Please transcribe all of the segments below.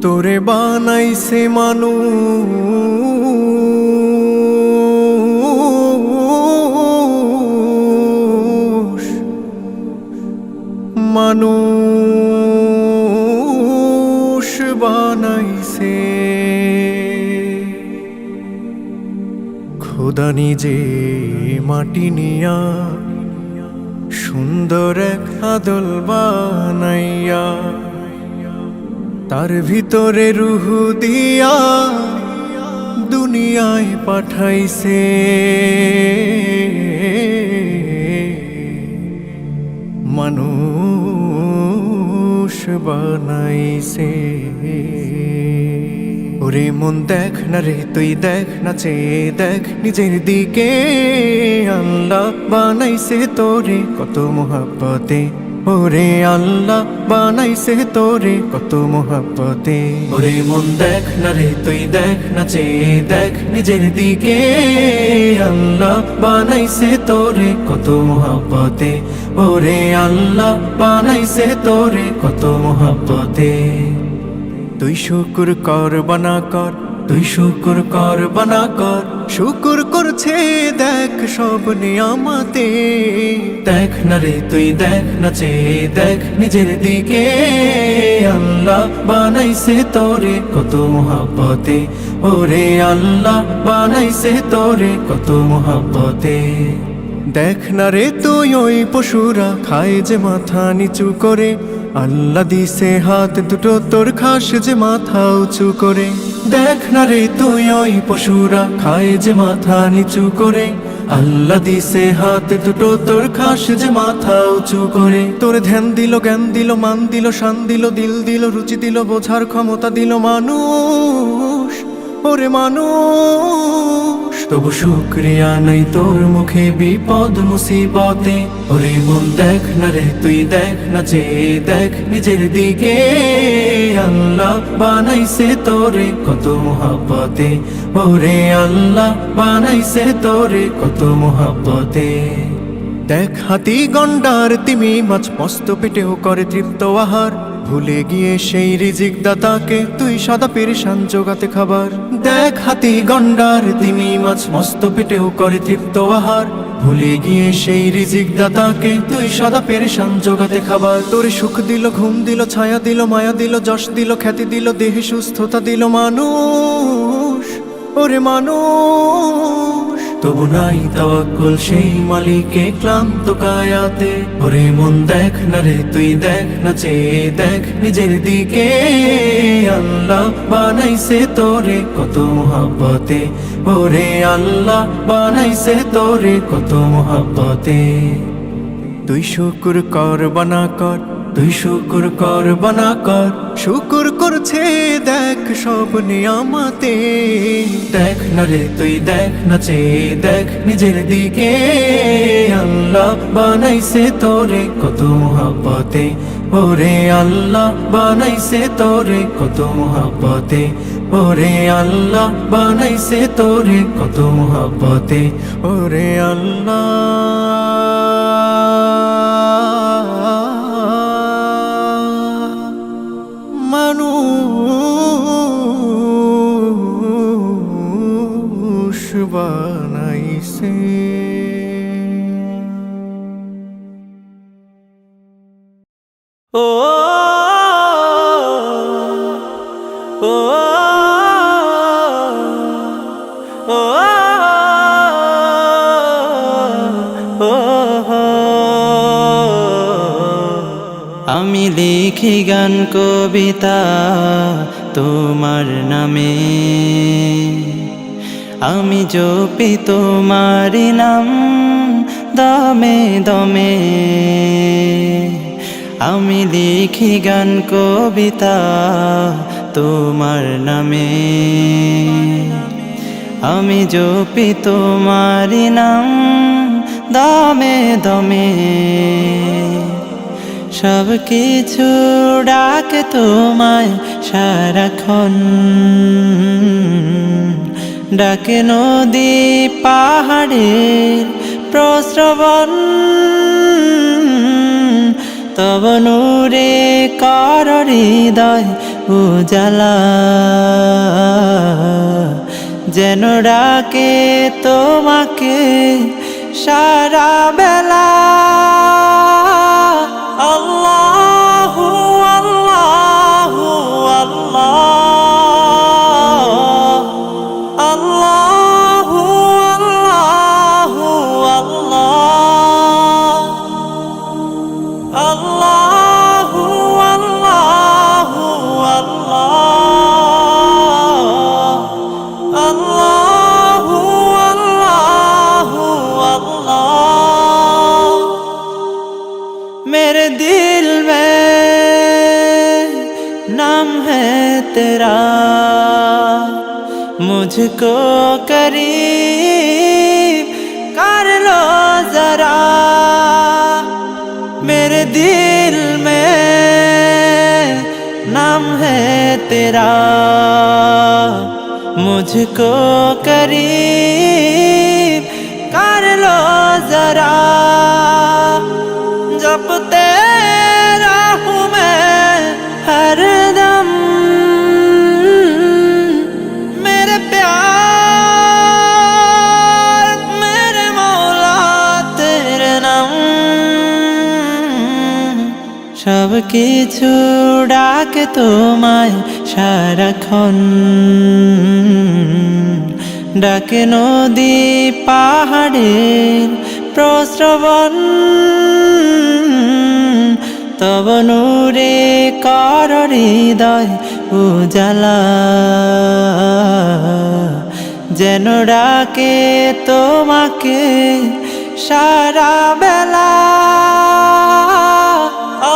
তোরে বানাইছে মানুষ, মানুষ বানাইছে খোদা নিজে মাটি নিয়া, সুন্দর এক আদল বানাইয়া, তার ভিতরে রূহ দিয়া দুনিয়ায় পাঠাইছে। মানুষ বানাইছে। ওরে মন দেখ না রে, তুই দেখ না, চেয়ে দেখ নিজের দিকে। আল্লাহ বানাইছে তোরে কত মোহাব্বতে, ওরে আল্লাহ বানাইছে তোরে কত মোহাব্বতে। ওরে মন দেখ না রে, তুই দেখ না, চেয়ে দেখ নিজের দিকে। আল্লাহ বানাইছে তোরে কত মোহাব্বতে, ওরে আল্লাহ বানাইছে তোরে কত মোহাব্বতে। তুই শুকুর কর বানা কর, তুই শুকুর কর বানা কর, শুকুর করছে দেখ সব নিয়ামতে। দেখ না রে, তুই দেখ না, চেয়ে দেখ নিজের দিকে। আল্লাহ বানাইছে তোরে কত মোহাব্বতে, ওরে আল্লাহ বানাইছে তোরে কত মোহাব্বতে। দেখ না রে তুই ওই পশুরা খায় যে মাথা নিচু করে, আল্লাহ দিছে হাত দুটো তোর খাস যে মাথা উঁচু করে। দেখ না রে তুই ওই পশুরা খায় যে মাথা নিচু করে, আল্লাহ দিছে হাত দুটো তোর খাস যে মাথা উঁচু করে। তোর ধ্যান দিল, জ্ঞান দিল, মান দিল, শান দিল, দিল দিল, রুচি দিল, বোঝার ক্ষমতা দিল মানুষ, ওরে মানুষ। তবু শুকরিয়া নাই তোর মুখে বিপদ মুসিবতে। ওরে মন দেখ না রে, তুই দেখ না, চেয়ে দেখ নিজের দিকে। আল্লাহ বানাইছে তোরে কত মোহাব্বতে, ওরে আল্লাহ বানাইছে তোরে কত মোহাব্বতে। দেখ হাতি গন্ডার তিমি মাছ মস্ত পেটেও করে তৃপ্ত আহার, ভুলে গিয়ে সেই রিজিক দাতাকে তুই সদা পেরেশান জোগাতে খাবার। দেখ হাতি গন্ডার তিমি মাছ মস্ত পেটেও করে তৃপ্ত আহার, ভুলে গিয়ে সেই রিজিক দাতাকে তুই সদা পেরেশান জোগাতে খাবার। তোরে সুখ দিল, ঘুম দিল, ছায়া দিল, মায়া দিল, যশ দিল, খ্যাতি দিল, দেহে সুস্থতা দিল মানুষ, ওরে মানুষ। তবু নাই তাওয়াক্কুল সেই মালিকে ক্লান্ত কায়াতে। ওরে মন দেখ না রে, তুই দেখ না, চেয়ে দেখ নিজের দিকে। আল্লাহ বানাইছে তোরে কত মোহাব্বতে, ওরে আল্লাহ বানাইছে তোরে কত মোহাব্বতে। তুই শুকুর কর বানা কর, তুই শুকুর কর বানা কর, শুকুর করছে দেখ সব নিয়ামতে। দেখ না রে, তুই দেখ না, চেয়ে দেখ নিজের দিকে। আল্লাহ বানাইছে তোরে কত মোহাব্বতে, ওরে আল্লাহ বানাইছে তোরে কত মোহাব্বতে, ওরে আল্লাহ বানাইছে তোরে কত মোহাব্বতে, ওরে আল্লাহ। মানুষ বানাইছে। ও ও ও আমি লিখি গান কবিতা তোমার নামে, আমি জপি তোমার নাম দমে দমে। আমি লিখি গান কবিতা তোমার নামে, আমি জপি তোমার নাম দমে দমে। সব কিছু ডাকে তোমায় সারাক্ষণ, ডাকে নদী পাহাড়ের প্রস্রবণ। তব নূরে কর হৃদয় উজালা, যেন ডাকে তোমাকে সারা বেলা। আল্লাহু আল্লাহু আল্লাহ, আল্লাহু আল্লাহু আল্লাহ, আল্লাহু আল্লাহু আল্লাহ, আল্লাহু আল্লাহু আল্লাহ। मेरे दिल में नाम है तेरा, मुझको करीब कर लो जरा। मेरे दिल में नाम है तेरा, मुझको करीब कर लो जरा। जपते रहूं मैं हर दम मेरे प्यार, मेरे मौला तेरे नाम। সব কিছু ডাকে তোমায় সারাক্ষণ, ডাকে নদী পাহাড়ের প্রস্রবণ, তব নূরে কর হৃদয় উজালা, যেন ডাকে তোমাকে সারা বেলা।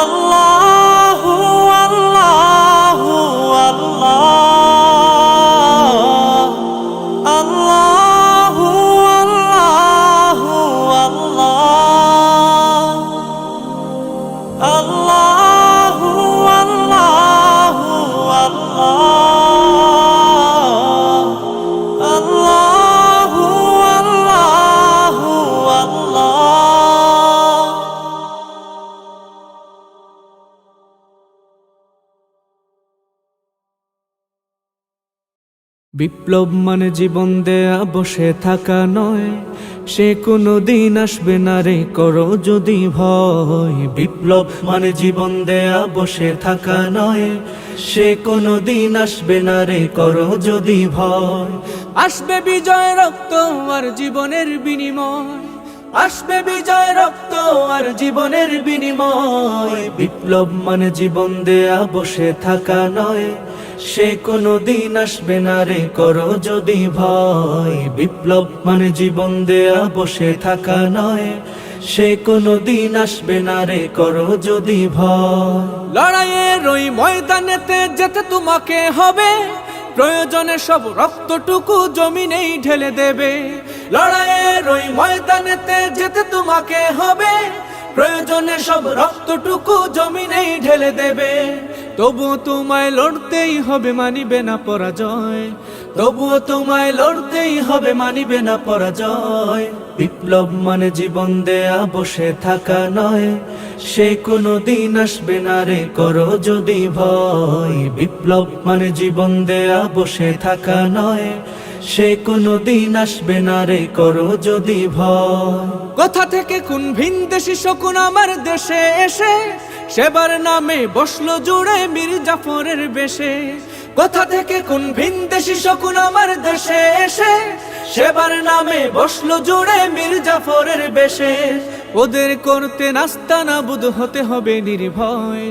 আল্লাহু আল্লাহু আল্লাহ, আল্লাহু আল্লাহু আল্লাহ, আল্লাহু আল্লাহু আল্লাহ, আল্লাহু আল্লাহু আল্লাহ। বিপ্লব মানে জীবন দেয়া বসে থাকা নয়, সে কোনো দিন আসবে না রে করো যদি ভয়। বিপ্লব মানে জীবন দেয়া বসে থাকা নয়, সে কোনো দিন আসবে না রে করো যদি ভয়। আসবে বিজয় রক্ত আর জীবনের বিনিময়, আসবে বিজয় রক্ত আর জীবনের বিনিময়। বিপ্লব মানে জীবন দেয়া বসে থাকা নয়, সে কোনো দিন আসবে না রে করো যদি ভয়। বিপ্লব মানে জীবন দেয়া বসে থাকা নয়, সে কোনো দিন আসবে না রে করো যদি ভয়। লড়াইয়ের ওই ময়দানেতে যেতে তোমাকে হবে, প্রয়োজনে সব রক্তটুকু জমিনেই ঢেলে দেবে। লড়াইয়ের ওই ময়দানেতে যেতে তোমাকে হবে, প্রয়োজনে সব রক্তটুকু জমিনেই ঢেলে দেবে। তবুও তোমায় লড়তেই হবে, মানিবে না পরাজয়। তবুও তোমায় লড়তেই হবে, মানিবে না পরাজয়। বিপ্লব মানে জীবন দেয়া বসে থাকা নয়, সে কোনো দিন আসবে না রে করো যদি ভয়। বিপ্লব মানে জীবন দেয়া বসে থাকা নয়, সে কোনো দিন আসবে না রে করো যদি ভয়। কোথা থেকে কোন ভিনদেশী শকুন আমার দেশে এসে সেবার নামে বসলো জুড়ে মীর জাফরের বেশে। কোথা থেকে কোন ভিনদেশী শকুন আমার দেশে এসে সেবার নামে বসলো জুড়ে মীর জাফরের বেশে। ওদের করতে নাস্তানাবুদ হতে হবে নির্ভয়,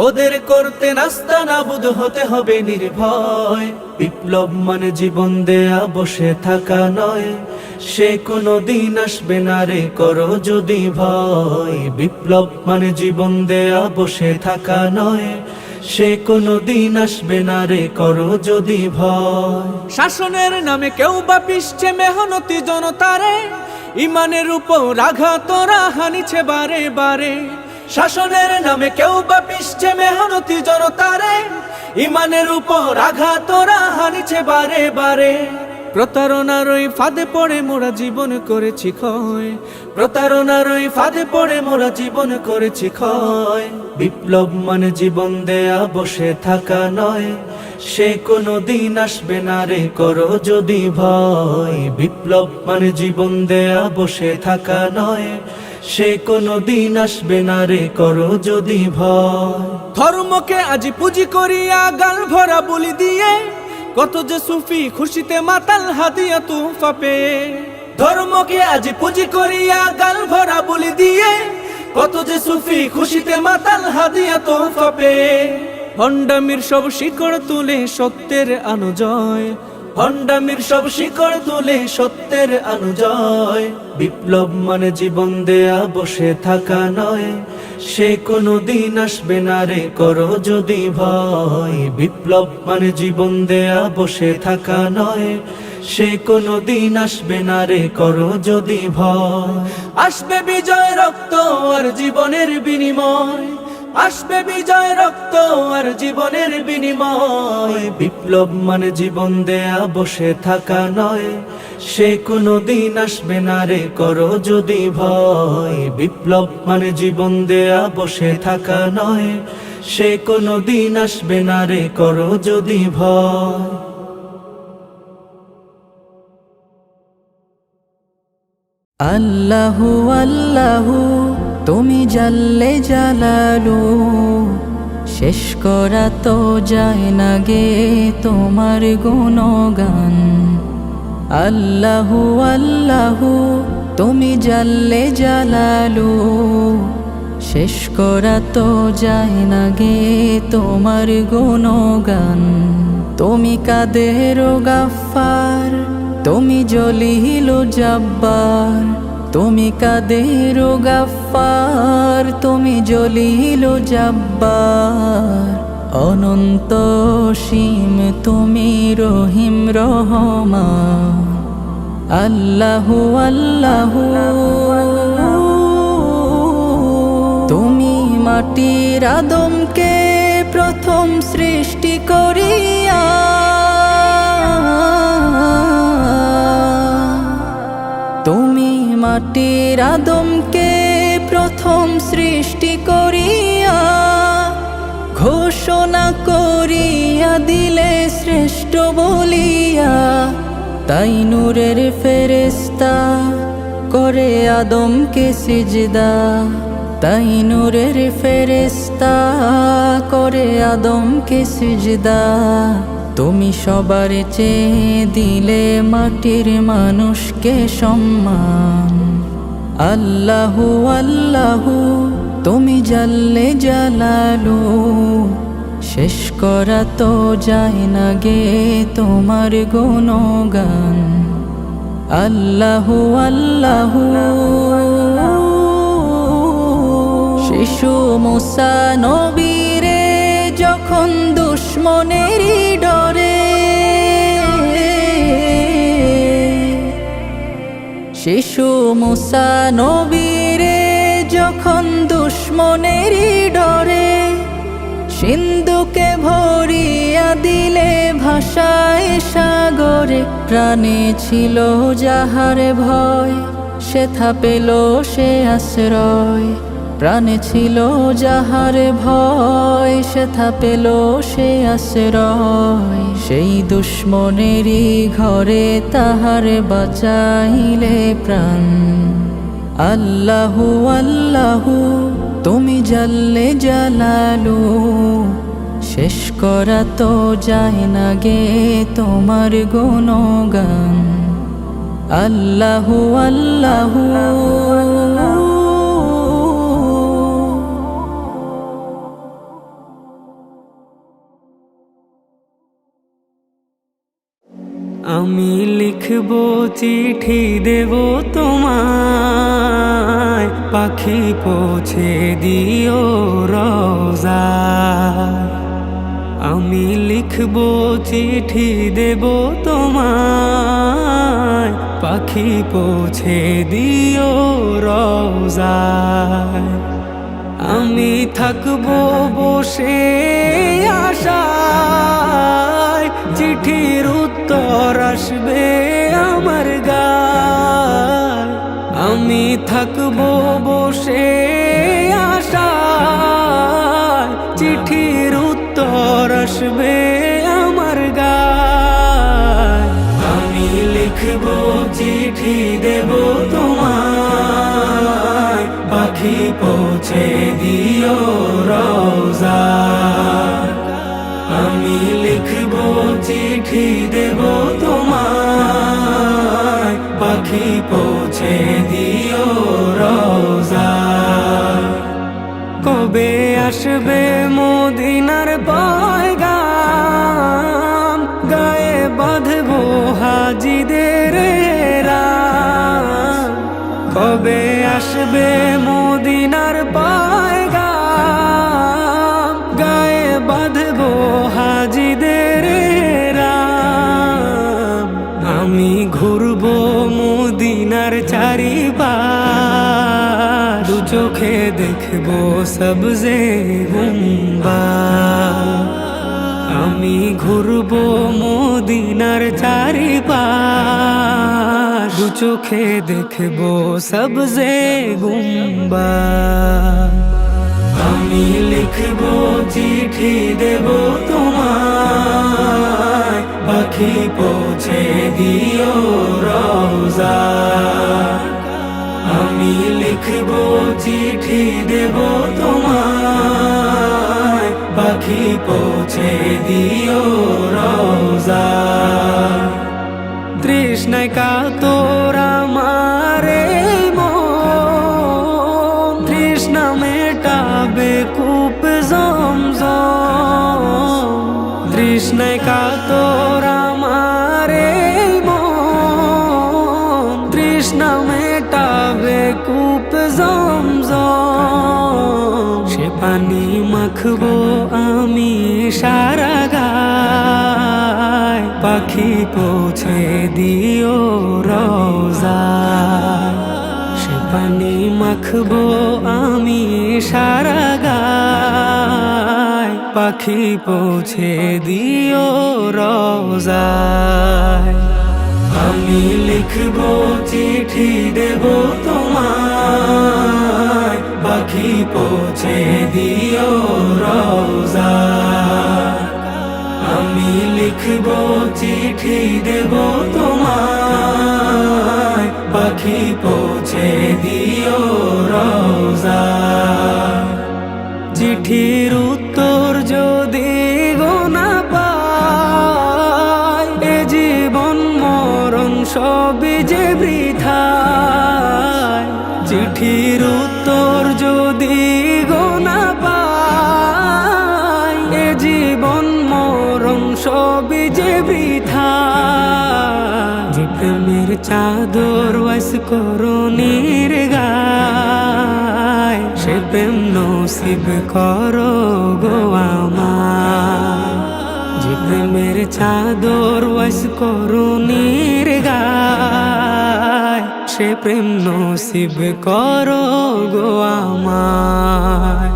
ওদের করতে নাস্তানাবুদ হতে হবে নির্ভয়। বিপ্লব মানে জীবন দেয়া বসে থাকা নয়, সে কোনো দিন আসবে না রে করো যদি ভয়। বিপ্লব মানে জীবন দেয়া বসে থাকা নয়, সে কোনো দিন আসবে না রে করো যদি ভয়। শাসনের নামে কেউ বা পিষছে মেহনতি জনতারে, ইমানের উপর আঘাত তোরা হানিছে বারে বারে। শাসনের নামে কেউ বা পিষছে মেহনতি জনতারে, ইমানের উপর আঘাত তোরা হানিছে বারে বারে। প্রতারণার ওই ফাঁদে পড়ে মোরা জীবন করেছি ক্ষয়, প্রতারণার ওই ফাঁদে পড়ে মোরা জীবন করেছি ক্ষয়। বিপ্লব মানে জীবন দেয়া বসে থাকা নয়, সে কোনো দিন আসবে না রে করো যদি ভয়। বিপ্লব মানে জীবন দেয়া বসে থাকা নয়, সে কোনো দিন আসবে না রে করো যদি ভয়। ধর্মকে আজ পুঁজি করিয়া গাল ভরা বলি দিয়ে, কত যে সুফি খুশিতে মাতাল হাদিয়া তুফা পেয়ে। ধর্মকে আজ পুঁজি করিয়া গাল ভরা বলি দিয়ে, কত যে সুফি খুশিতে মাতাল হাদিয়া তুফা পেয়ে। ভণ্ডামির সব শিকড় তুলে সত্যের অনুজয়, ভণ্ডামির সব শিকড় তুলে সত্যের অনুজয়। বিপ্লব মানে জীবন দেয়া বসে থাকা নয়, সে কোনো দিন আসবে না রে করো যদি ভয়। বিপ্লব মানে জীবন দেয়া বসে থাকা নয়, সে কোনো দিন আসবে না রে করো যদি ভয়। আসবে বিজয় রক্ত আর জীবনের বিনিময়, আসবে বিজয় রক্ত আর জীবনের বিনিময়। বিপ্লব মানে জীবন দেয়া বসে থাকা নয়, সে কোনো দিন আসবে না রে করো যদি ভয়। বিপ্লব মানে জীবন দেয়া বসে থাকা নয়, সে কোনো দিন আসবে না রে করো যদি ভয়। আল্লাহু আল্লাহু তুমি জাল্লে জালালু, শেষ করা তো যায় না গে তোমার গুণগান। আল্লাহু আল্লাহু তুমি জাল্লে জালালু, শেষ করা তো যায় না গে তোমার গুণগান। তুমি কাদের গাফফার, তুমি জলিল জব্বার, তুমি কাদের গাফফার, তুমি জলিল জব্বার। অনন্ত সীম তুমি রহিম রহমান। আল্লাহু আল্লাহু তুমি মাটির আদমকে প্রথম সৃষ্টি করিয়া, তুমি মাটির আদমকে প্রথম সৃষ্টি করিয়া, ঘোষণা করিয়া দিলে শ্রেষ্ঠ বলিয়া। তাই নূরের ফেরেশতা করে আদমকে সিজদা, তাই নূরের ফেরেশতা করে আদমকে সিজদা। তুমি সবার চেয়ে দিলে মাটির মানুষকে সম্মান। আল্লাহু আল্লাহু তুমি জাল্লে জালালু, শেষ করা তো যায় না গে তোমার গুণগান। আল্লাহু আল্লাহু শিশু মুসা নবীরে যখন দুশ্মনেরই ডরে, শিশু মুসা নবীরে যখন দুশ্মনেরই ডরে, সিন্ধুকে ভরিয়া দিলে ভাষায় সাগরে। প্রাণে ছিল যাহার ভয়, সেথা পেল সে আশ্রয়। প্রাণে ছিল যাহার ভয়, সেথা পেল সে আশ্রয়। সেই দুশ্মনেরই ঘরে তাহার বাঁচাইলে প্রাণ। আল্লাহু আল্লাহু তুমি জাল্লে জালালু, শেষ করা তো যায় না গে তোমার গুণগান। আল্লাহু আল্লাহু আমি লিখব চিঠি দেব তোমায়, পাখি পৌঁছে দিও রওজায়। আমি লিখব চিঠি দেব তোমায়, পাখি পৌঁছে দিও রওজায়। আমি থাকবো বসে আশায়, চিঠির উত্তর আসবে থাকবো বসে আশায়, চিঠির উত্তর আসবে আমার গায়। আমি লিখবো চিঠি দেব তোমায়, পাখি পৌঁছে দিও রওজায়। আমি লিখবো চিঠি দেব তোমায়, পাখি পৌঁছে দিও রওজায়। কবে আসবে মদিনার পয়গাম, গায়ে বাঁধবো হাজিদের রাম। কবে আসবে মদিনার পয়গাম, গায়ে বাঁধবো হাজিদের রাম। আমি ঘুরবো মদিনার চারিপাশ, দু চোখে দেখবো সবজে গুম্বাদ। আমি ঘুরবো মদিনার চারিপাশ, দু চোখে দেখবো সবজে গুম্বাদ। আমি লিখবো চিঠি দেব তোমায়, পাখি পৌঁছে দিও রওজায়। আমি লিখবো চিঠি দেব তোমায়, পাখি পৌঁছে দিও রওজায়। তৃষ্ণায় কাতর আমার এই মন, তৃষ্ণা মেটাবে কূপ জমজম। তৃষ্ণায় কাতর আমার এই মন, তৃষ্ণা মেটাবে কূপ জমজম। সে পানি মাখবো আমি সারা গায়, পাখি পৌঁছে দিও রওজায়। সে পানি মাখবো আমি সারা গায়, পাখি পৌঁছে দিও রওজায়। আমি লিখবো চিঠি দেব তোমায়, পাখি পৌঁছে দিও রওজায়। আমি লিখবো চিঠি দেব তোমায়, পাখি পৌঁছে দিও রওজায়। চিঠির উত্তর যদি গোনা পাই, এ জীবন মরণ সবই যে বৃথায়। চিঠির উত্তর যদি গোনা পাই, এ জীবন মরণ সবই যে বৃথায়। যে প্রেমের চাদর ওয়াস করুণীর গায়, সে প্রেম নসিব করো গো আমায়। যে প্রেমের চাদর ওয়াস করুণীর গায়, সে প্রেম নসিব করো গো আমায়।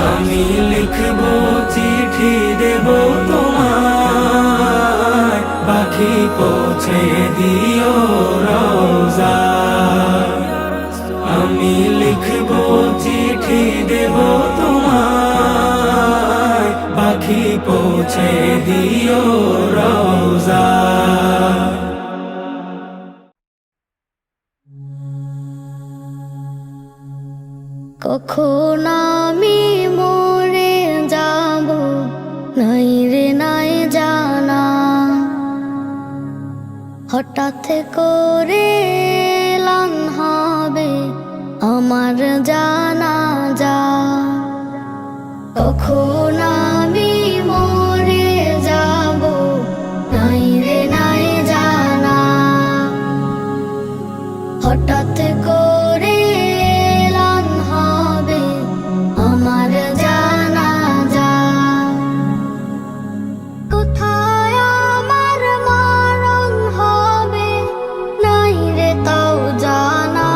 আমি লিখবো চিঠি দেব তোমায়, পাখি পৌঁছে দিও রওজায়। আমি লিখবো চিঠি দেব তোমায়, পাখি পৌঁছে দিও রওজায়। কখন আমি মরে যাব, নাই রে নাই জানা। হঠাৎ করে এলান হবে আমার জানাজা। কখন আমি মরে যাব, নাই রে নাই জানা। হঠাৎ করে এলান হবে আমার জানাজা। কোথায় আমার মরণ হবে, নাই রে তাও জানা।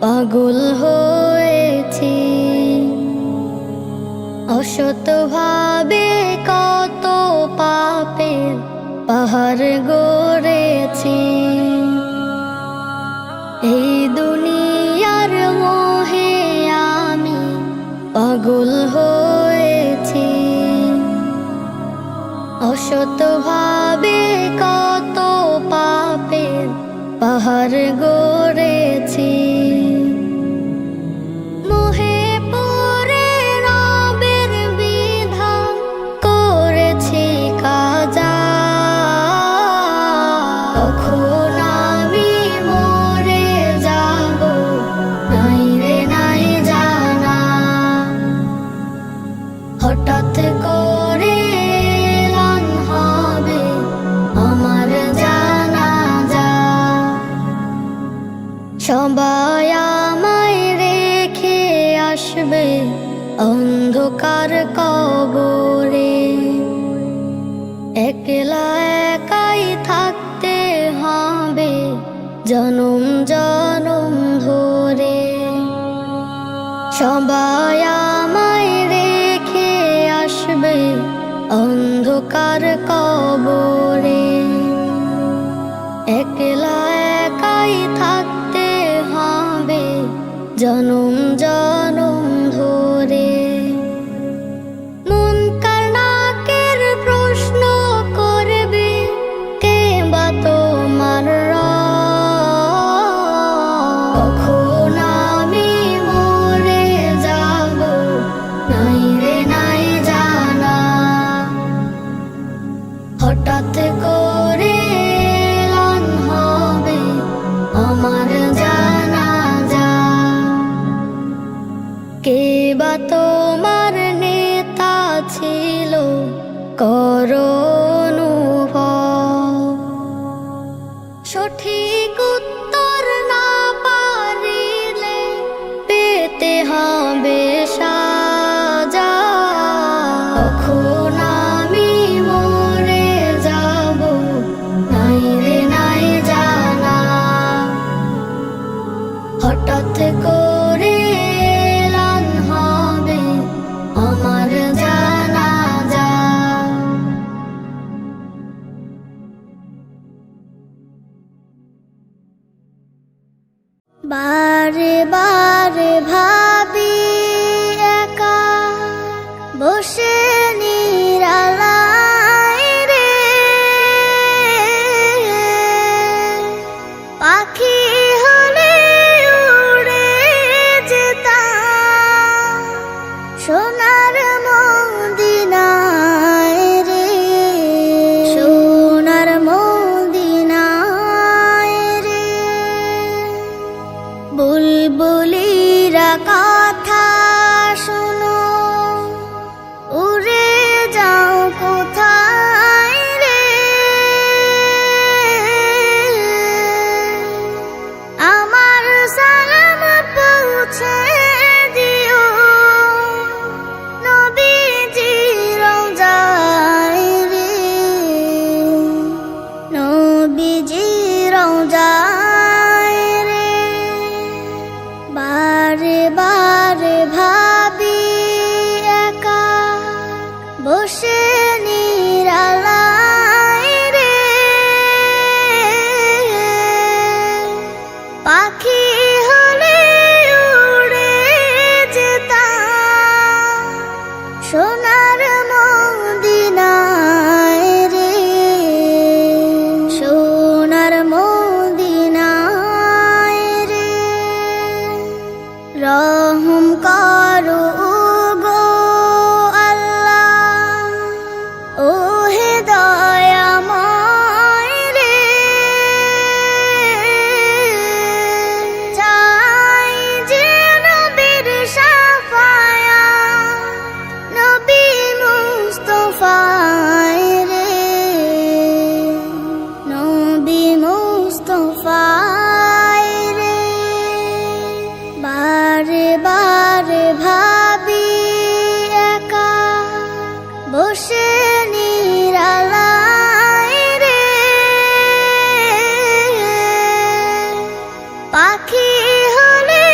পাগল হয়েছি। অসৎ ভাবে কত পাপের পাহাড় গড়েছি। এই দুনিয়ার মোহে আমি পাগল হয়েছি। অসৎ ভাবে কত পাপের পাহাড় গড়েছি। মোহে পড়ে রবের বিধান করেছি কাজা। কখন আমি মরে যাব নাই রে নাই জানা। হঠাৎ করে এলান হবে আমার জানাজা। সবাই আমায় রেখে আসবে অন্ধকার কবরে। একলা একাই থাকতে হবে জনম জনম ধরে। সবাই আমায় রেখে আসবে অন্ধকার কবরে। একলা একাই থাকতে হবে জনম জনম ধরে। মুনকার নাকির প্রশ্ন করবে কে বা তোমার রব। কখন আমি মরে যাব নাই রে নাই জানা। হঠাৎ করে এলান হবে আমার জানাজা। কে বা তোমার নেতা ছিল করো অনুভব। সঠিক উত্তর না পারিলে পেতে হবে সাজা। কখন আমি মরে যাব নাই রে নাই জানা। হঠাৎ করে এলান হবে আমার জানাজা। বারে বারে ভাবি একা বসে নিরালায় রে। পাখি হলে উড়ে যেতাম সোনার মদিনায় রে। সোনার মদিনায় রে। বুলবুলিরা কথা শোনো উড়ে যাও কোথায় রে। আমার সালাম পৌঁছে দিও নবীজি রওজায় রে। নবীজি রওজায় রে। বারে বারে ভাবি একা বসে নিরালায় রে। পাখি হলে উড়ে যেতাম সোনার মদিনায় রে। সোনার মদিনায় রে। রহম করো গো আল্লাহ ও হে দয়াময় রে। চাই যে নবীর শাফায়াত নবী মুস্তাফায় রে। নবী মুস্তাফায় রে। বারে বারে ভাবি একা বসে নিরালায় রে। পাখি হলে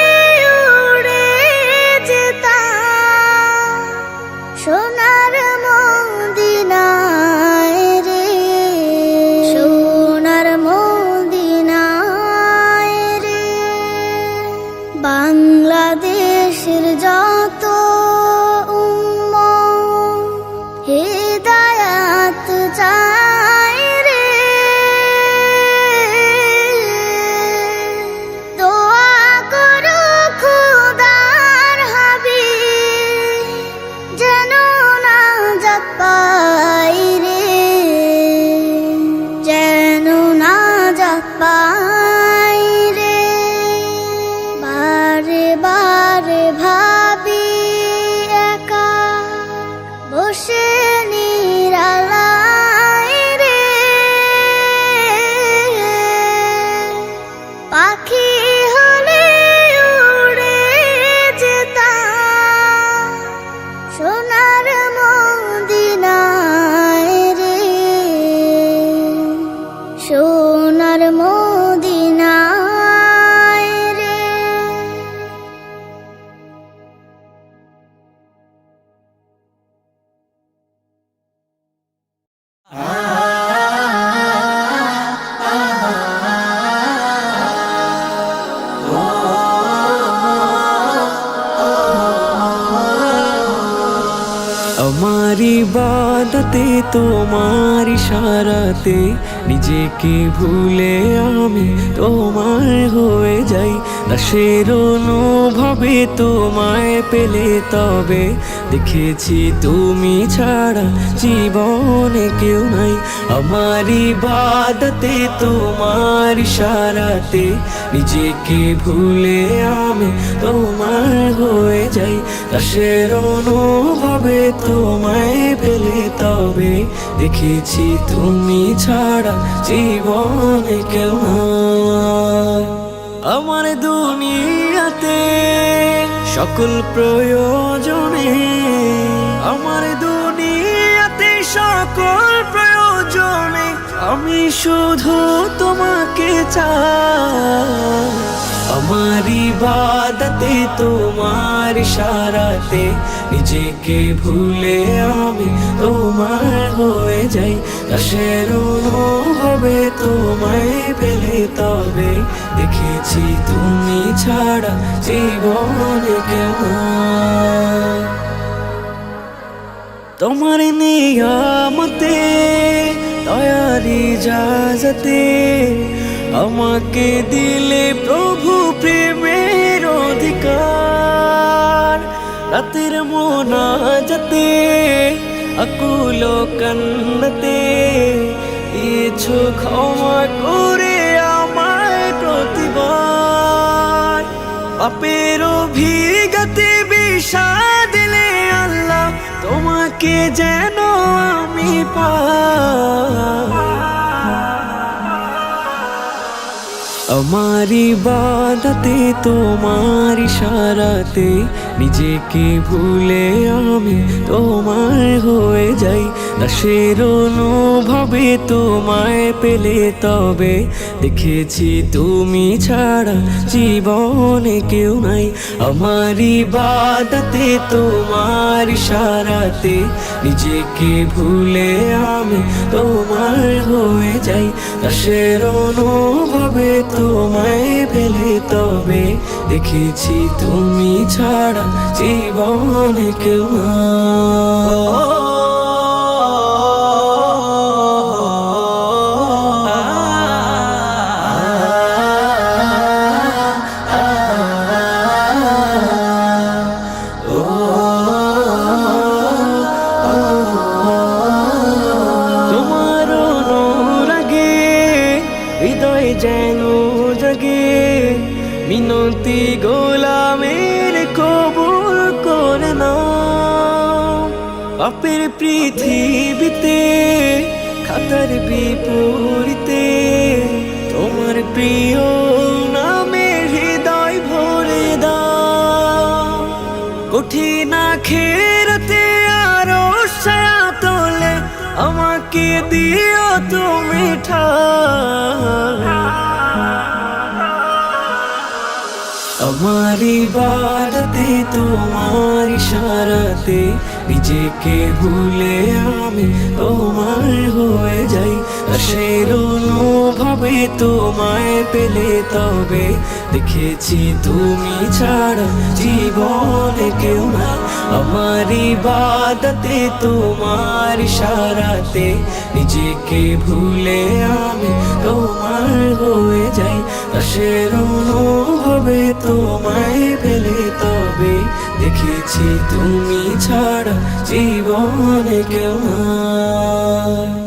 আমার ইবাদতে তোমার ইশারাতে নিজেকে ভুলে আমি তোমার হয়ে যাই। দাসের অনুভবে তোমায় পেলে তবে দেখেছি তুমি ছাড়া জীবনে কেউ নাই। আমার ইবাদতে তোমার ইশারাতে নিজেকে ভুলে আমি তোমার হয়ে যাই। দাসের অনুভবে তোমায় পেলে তবে দেখেছি তুমি ছাড়া জীবনে কেউ নাই। আমার দুনিয়াতে সকল প্রয়োজনে, আমার দুনিয়াতে সকল প্রয়োজনে আমি শুধু তোমাকে চাই। আমার ইবাদতে তোমার ইশারাতে নিজেকে ভুলে আমি তোমার হয়ে যাই। দাসের অনুভবে তোমায় পেলে তবে দেখেছি তুমি ছাড়া জীবনে কেউ নাই। তোমার নিয়ামতে দয়ার ইজাজতে আমাকে দিলে প্রভু প্রেমের অধিকার। রাতের মোনাজাতে আকুল কান্নাতে ইচ্ছু ক্ষমা করে আমায় প্রতিবার। পাপের অভিজ্ঞতে বিষাদ দিলে আল্লাহ তোমাকে যেন আমি পাই। আমার ইবাদতে তোমার ইশারাতে নিজেকে ভুলে আমি তোমার হয়ে যাই। দাসের অনুভবে তোমায় পেলে তবে দেখেছি তুমি ছাড়া জীবনে কেউ নাই। আমার ইবাদতে তোমার ইশারাতে নিজেকে ভুলে আমি তোমার হয়ে যাই। দাসের অনুভবে তোমায় পেলে তবে দেখেছি তুমি ছাড়া জীবনে কেউ নাই। তোমার অনুরাগে হৃদয় যেন জাগে, মিনতি গোলামের কবুল করে নাও। পাপের পৃথিবীতে খাতার বিপরীতে তোমার প্রিয় নামে হৃদয় ভরে দাও। কঠিন আখিরাতে আরো ছায়া তোলে আমাকে দিও তুমি ঠাই। আমার ইবাদতে তোমার ইশারাতে নিজেকে ভুলে আমি তোমার হয়ে যাই। দাসের অনুভবে তোমায় পেলে তবে দেখেছি তুমি ছাড়া জীবনে কেউ নাই। আমার ইবাদতে তোমার ইশারাতে নিজেকে ভুলে আমি তোমার হয়ে যাই। দাসের অনুভবে তোমায় পেলে তবে দেখেছি তুমি ছাড়া জীবনে কেউ নাই।